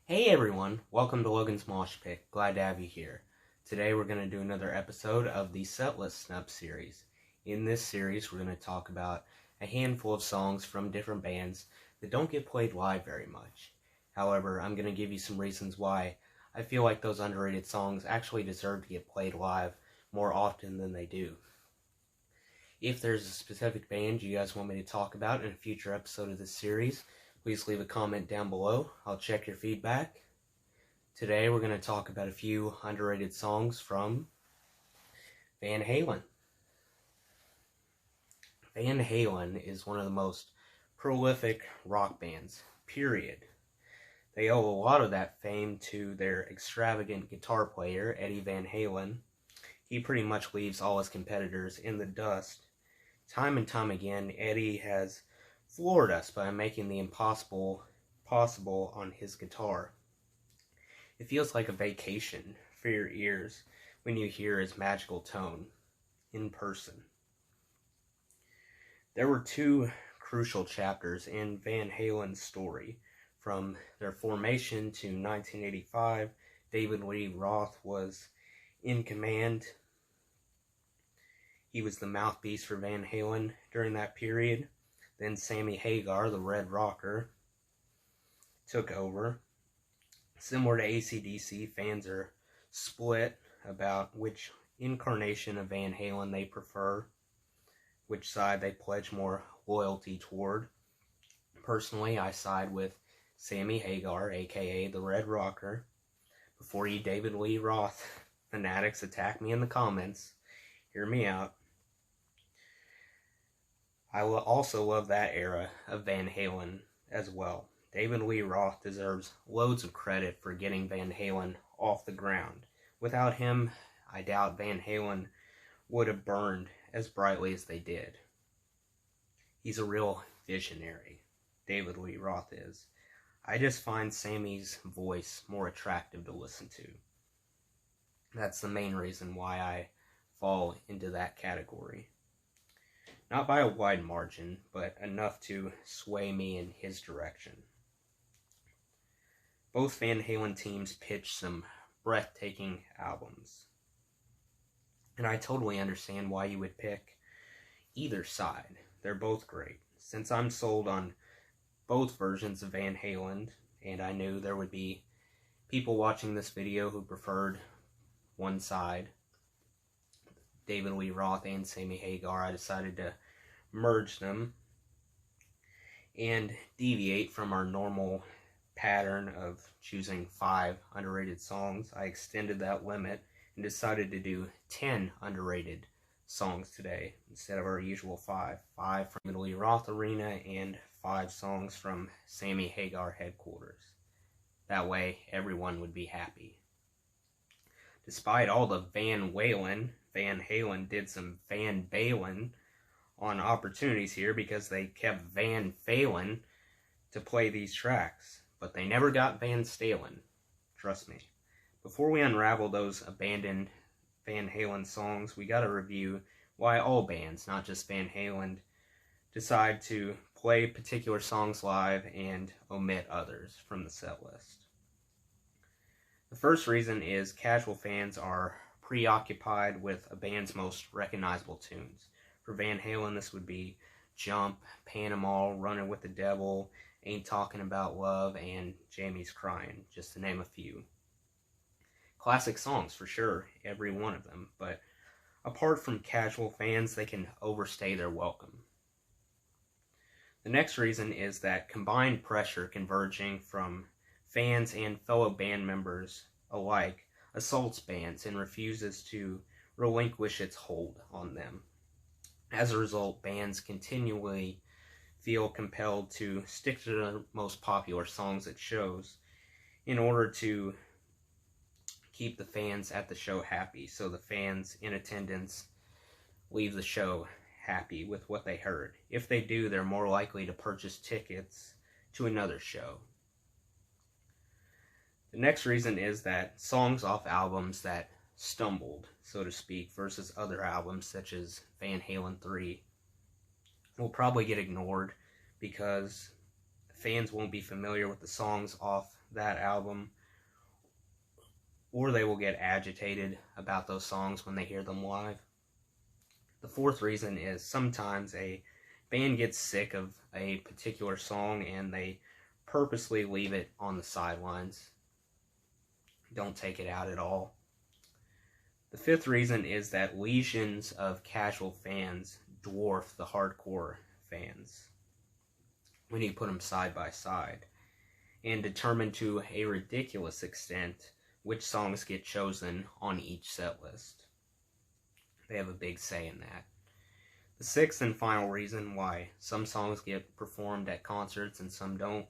Hey everyone, welcome to Logan's Mosh Pit. Glad to have you here. Today we're going to do another episode of the Setlist Snubs series. In this series we're going to talk about a handful of songs from different bands that don't get played live very much. However, I'm going to give you some reasons why I feel like those underrated songs actually deserve to get played live more often than they do. If there's a specific band you guys want me to talk about in a future episode of this series, please leave a comment down below. I'll check your feedback. Today we're going to talk about a few underrated songs from Van Halen. Van Halen is one of the most prolific rock bands, period. They owe a lot of that fame to their extravagant guitar player, Eddie Van Halen. He pretty much leaves all his competitors in the dust. Time and time again, Eddie has floored us by making the impossible possible on his guitar. It feels like a vacation for your ears when you hear his magical tone in person. There were two crucial chapters in Van Halen's story. From their formation to 1985, David Lee Roth was in command. He was the mouthpiece for Van Halen during that period. Then Sammy Hagar, the Red Rocker, took over. Similar to AC/DC, fans are split about which incarnation of Van Halen they prefer, which side they pledge more loyalty toward. Personally, I side with Sammy Hagar, aka the Red Rocker. Before you David Lee Roth fanatics attack me in the comments, hear me out. I will also love that era of Van Halen as well. David Lee Roth deserves loads of credit for getting Van Halen off the ground. Without him, I doubt Van Halen would have burned as brightly as they did. He's a real visionary, David Lee Roth is. I just find Sammy's voice more attractive to listen to. That's the main reason why I fall into that category. Not by a wide margin, but enough to sway me in his direction. Both Van Halen teams pitched some breathtaking albums. And I totally understand why you would pick either side. They're both great. Since I'm sold on both versions of Van Halen, and I knew there would be people watching this video who preferred one side, David Lee Roth and Sammy Hagar, I decided to merge them and deviate from our normal pattern of choosing 5 underrated songs. I extended that limit and decided to do 10 underrated songs today instead of our usual 5. 5 from David Lee Roth Arena and 5 songs from Sammy Hagar Headquarters. That way everyone would be happy. Despite all the Van Halen did some Van Balen on opportunities here because they kept Van Halen to play these tracks. But they never got Van Stalen. Trust me. Before we unravel those abandoned Van Halen songs, we gotta review why all bands, not just Van Halen, decide to play particular songs live and omit others from the set list. The first reason is casual fans are preoccupied with a band's most recognizable tunes. For Van Halen, this would be Jump, Panama, Running with the Devil, Ain't Talking About Love, and Jamie's Crying, just to name a few. Classic songs for sure, every one of them, but apart from casual fans, they can overstay their welcome. The next reason is that combined pressure converging from fans and fellow band members alike assaults bands and refuses to relinquish its hold on them. As a result, bands continually feel compelled to stick to the most popular songs at shows in order to keep the fans at the show happy, so the fans in attendance leave the show happy with what they heard. If they do, they're more likely to purchase tickets to another show. The next reason is that songs off albums that stumbled, so to speak, versus other albums such as Van Halen 3 will probably get ignored because fans won't be familiar with the songs off that album, or they will get agitated about those songs when they hear them live. The fourth reason is sometimes a band gets sick of a particular song and they purposely leave it on the sidelines. Don't take it out at all. The fifth reason is that legions of casual fans dwarf the hardcore fans when you put them side by side, and determine to a ridiculous extent which songs get chosen on each set list. They have a big say in that. The sixth and final reason why some songs get performed at concerts and some don't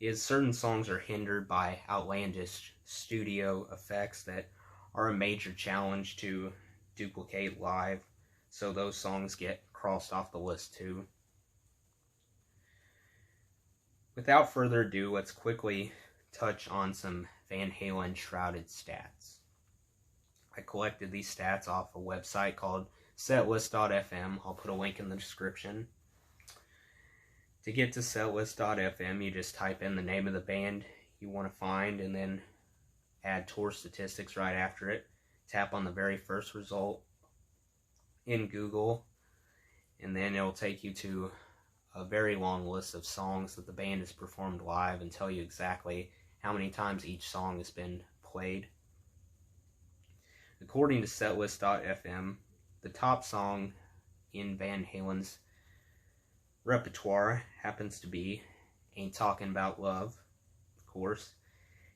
is certain songs are hindered by outlandish studio effects that are a major challenge to duplicate live, so those songs get crossed off the list too. Without further ado, let's quickly touch on some Van Halen shrouded stats. I collected these stats off a website called Setlist.fm. I'll put a link in the description. To get to Setlist.fm, you just type in the name of the band you want to find and then add tour statistics right after it. Tap on the very first result in Google, and then it'll take you to a very long list of songs that the band has performed live and tell you exactly how many times each song has been played. According to Setlist.fm, the top song in Van Halen's repertoire happens to be Ain't Talking About Love, of course.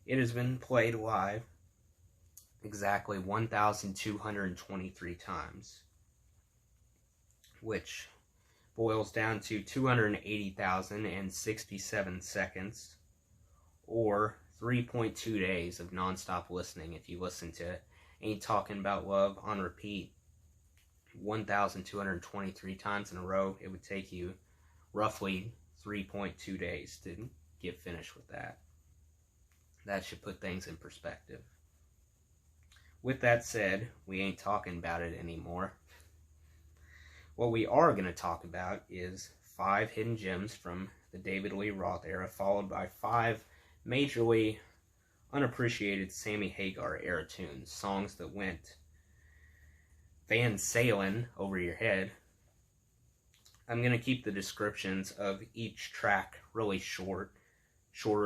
It has been played live exactly 1,223 times, which boils down to 280,067 seconds, or 3.2 days of non-stop listening. If you listen to Ain't Talking About Love on repeat 1,223 times in a row, it would take you roughly 3.2 days to get finished with that. That should put things in perspective. With that said, we ain't talking about it anymore. What we are going to talk about is 5 hidden gems from the David Lee Roth era, followed by 5 majorly unappreciated Sammy Hagar era tunes, songs that went Van sailing over your head. I'm going to keep the descriptions of each track really shorter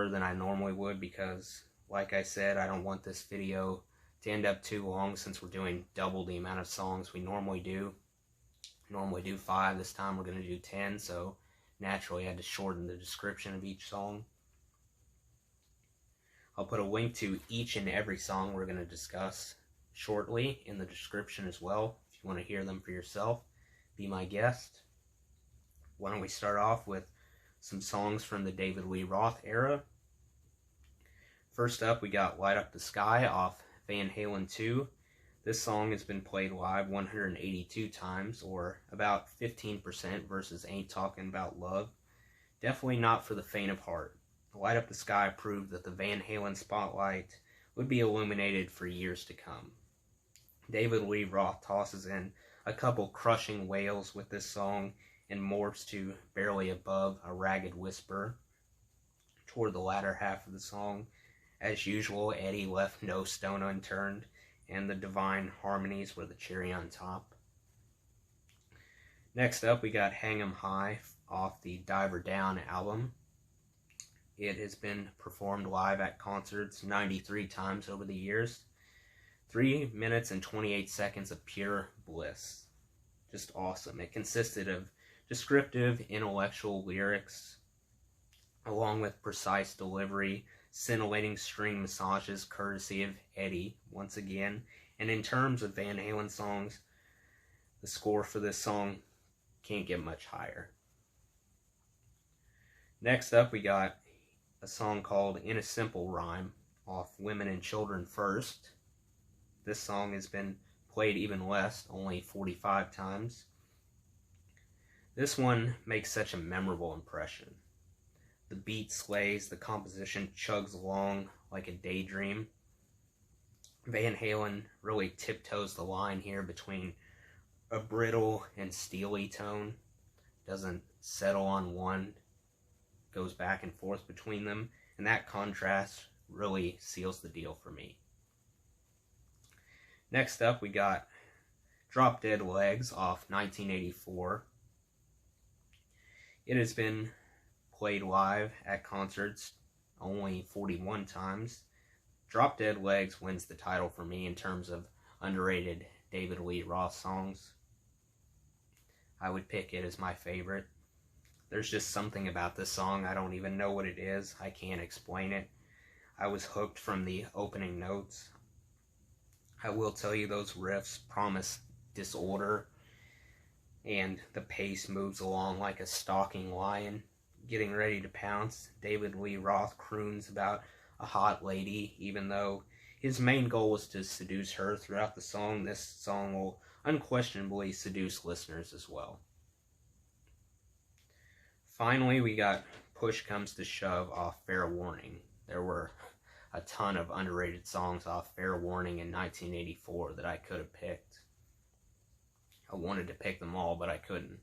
than I normally would, because, like I said, I don't want this video to end up too long since we're doing double the amount of songs we normally do. Normally do 5, this time we're going to do 10, so naturally I had to shorten the description of each song. I'll put a link to each and every song we're going to discuss shortly in the description as well. If you want to hear them for yourself, be my guest. Why don't we start off with some songs from the David Lee Roth era. First up, we got Light Up the Sky off Van Halen 2. This song has been played live 182 times, or about 15% versus Ain't Talking About Love. Definitely not for the faint of heart. Light Up the Sky proved that the Van Halen spotlight would be illuminated for years to come. David Lee Roth tosses in a couple crushing wails with this song and morphs to barely above a ragged whisper toward the latter half of the song. As usual, Eddie left no stone unturned, and the divine harmonies were the cherry on top. Next up, we got Hang 'Em High off the Diver Down album. It has been performed live at concerts 93 times over the years. 3 minutes and 28 seconds of pure bliss. Just awesome. It consisted of descriptive, intellectual lyrics, along with precise delivery, scintillating string massages courtesy of Eddie, once again. And in terms of Van Halen songs, the score for this song can't get much higher. Next up, we got a song called In a Simple Rhyme off Women and Children First. This song has been played even less, only 45 times. This one makes such a memorable impression. The beat slays, the composition chugs along like a daydream. Van Halen really tiptoes the line here between a brittle and steely tone. Doesn't settle on one, goes back and forth between them. and that contrast really seals the deal for me. Next up, we got Drop Dead Legs off 1984. It has been played live at concerts only 41 times. Drop Dead Legs wins the title for me in terms of underrated David Lee Roth songs. I would pick it as my favorite. There's just something about this song, I don't even know what it is. I can't explain it. I was hooked from the opening notes. I will tell you, those riffs promise disorder, and the pace moves along like a stalking lion, getting ready to pounce. David Lee Roth croons about a hot lady, even though his main goal was to seduce her throughout the song. This song will unquestionably seduce listeners as well. Finally, we got Push Comes to Shove off Fair Warning. There were a ton of underrated songs off Fair Warning in 1984 that I could have picked. I wanted to pick them all, but I couldn't.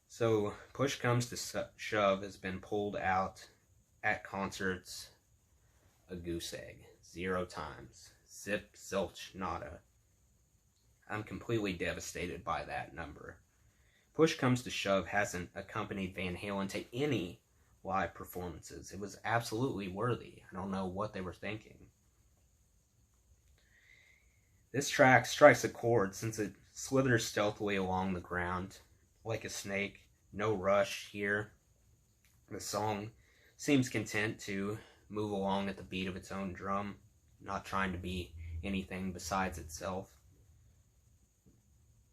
So, Push Comes to Shove has been pulled out at concerts a goose egg. 0 times. Zip, zilch, nada. I'm completely devastated by that number. Push Comes to Shove hasn't accompanied Van Halen to any live performances. It was absolutely worthy. I don't know what they were thinking. This track strikes a chord since it slithers stealthily along the ground like a snake. No rush here. The song seems content to move along at the beat of its own drum, not trying to be anything besides itself.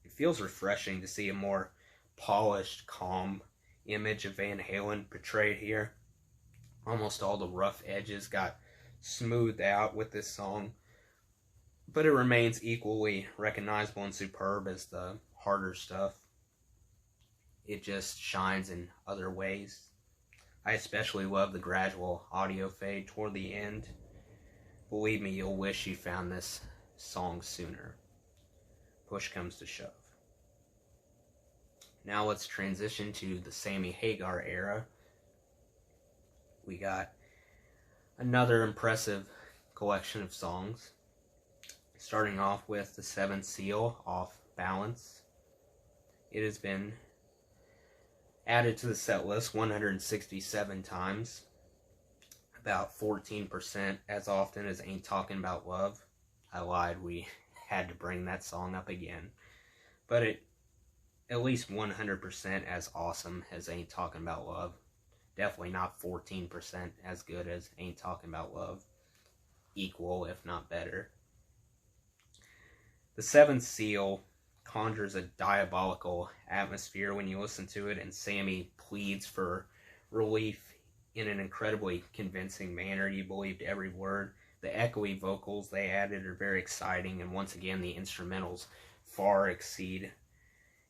It feels refreshing to see a more polished, calm image of Van Halen portrayed here. Almost all the rough edges got smoothed out with this song, but it remains equally recognizable and superb as the harder stuff. It just shines in other ways. I especially love the gradual audio fade toward the end. Believe me, you'll wish you found this song sooner. Push Comes to Shove. Now let's transition to the Sammy Hagar era. We got another impressive collection of songs. Starting off with The Seventh Seal off Balance. It has been added to the set list 167 times. About 14% as often as Ain't Talking About Love. I lied, we had to bring that song up again. But it at least 100% as awesome as Ain't Talking About Love. Definitely not 14% as good as Ain't Talking About Love. Equal, if not better. The Seventh Seal conjures a diabolical atmosphere when you listen to it, and Sammy pleads for relief in an incredibly convincing manner. You believed every word. The echoey vocals they added are very exciting, and once again, the instrumentals far exceed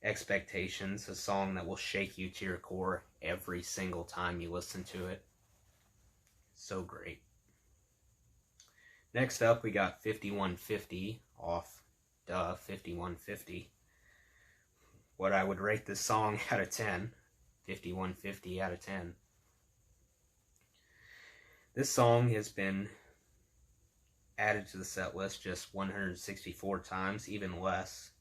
expectations. A song that will shake you to your core every single time you listen to it. So great. Next up, we got 5150 off 5150. What I would rate this song out of 10. 5150 out of 10. This song has been added to the set list just 164 times, even less.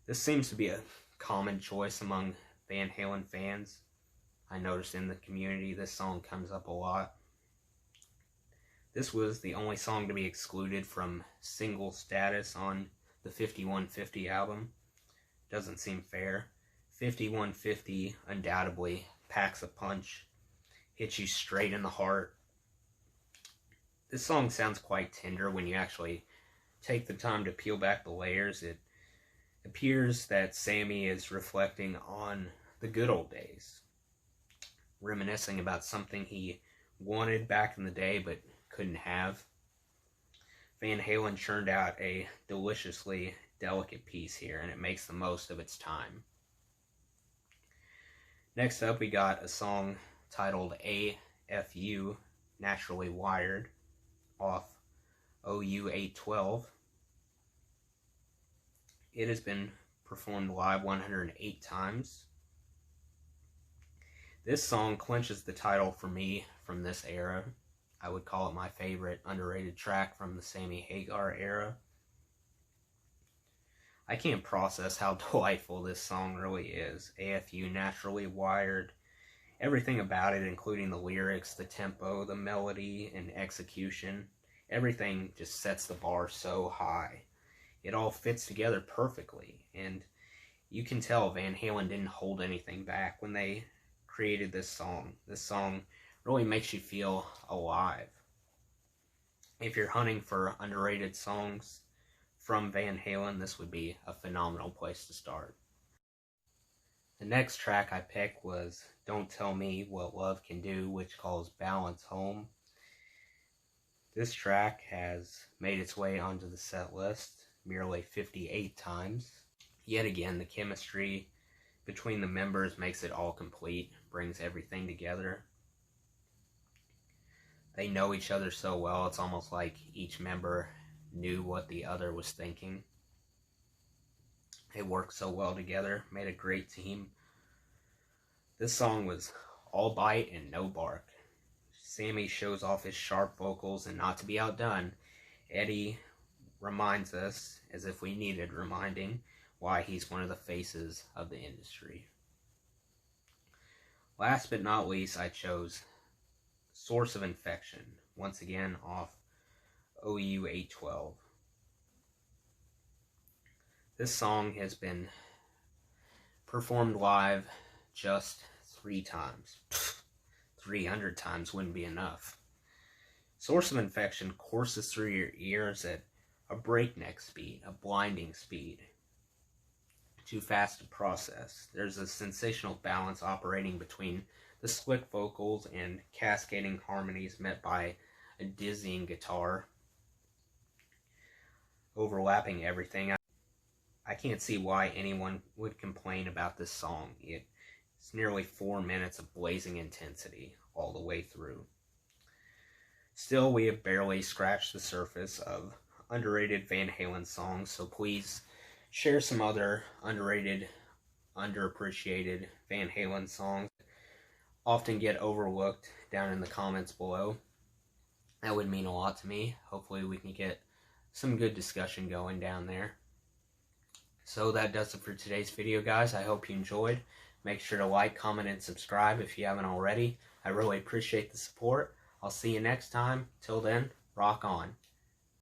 This seems to be a common choice among Van Halen fans. I noticed in the community this song comes up a lot. This was the only song to be excluded from single status on the 5150 album. Doesn't seem fair. 5150 undoubtedly packs a punch, hits you straight in the heart. This song sounds quite tender when you actually take the time to peel back the layers. It appears that Sammy is reflecting on the good old days, reminiscing about something he wanted back in the day but couldn't have. Van Halen churned out a deliciously delicate piece here, and it makes the most of its time. Next up, we got a song titled AFU, Naturally Wired, off OU 812. It has been performed live 108 times. This song clinches the title for me from this era. I would call it my favorite underrated track from the Sammy Hagar era. I can't process how delightful this song really is. AFU, Naturally Wired, everything about it, including the lyrics, the tempo, the melody, and execution, everything just sets the bar so high. It all fits together perfectly, and you can tell Van Halen didn't hold anything back when they created this song. This song really makes you feel alive. If you're hunting for underrated songs from Van Halen, this would be a phenomenal place to start. The next track I picked was Don't Tell Me What Love Can Do, which calls Balance Home. This track has made its way onto the set list merely 58 times. Yet again, the chemistry between the members makes it all complete, brings everything together. They know each other so well, it's almost like each member knew what the other was thinking. They worked so well together, made a great team. This song was all bite and no bark. Sammy shows off his sharp vocals, and not to be outdone, Eddie reminds us, as if we needed reminding, why he's one of the faces of the industry. Last but not least, I chose Source of Infection, once again off OU 812. This song has been performed live just 3 times. 300 times wouldn't be enough. Source of Infection courses through your ears at a breakneck speed, a blinding speed. Too fast to process. There's a sensational balance operating between the slick vocals and cascading harmonies met by a dizzying guitar overlapping everything. I can't see why anyone would complain about this song. It's nearly 4 minutes of blazing intensity all the way through. Still, we have barely scratched the surface of underrated Van Halen songs, so please share some other underrated, underappreciated Van Halen songs that often get overlooked down in the comments below. That would mean a lot to me. Hopefully we can get some good discussion going down there. So that does it for today's video, guys. I hope you enjoyed. Make sure to like, comment, and subscribe if you haven't already. I really appreciate the support. I'll see you next time. Till then, rock on.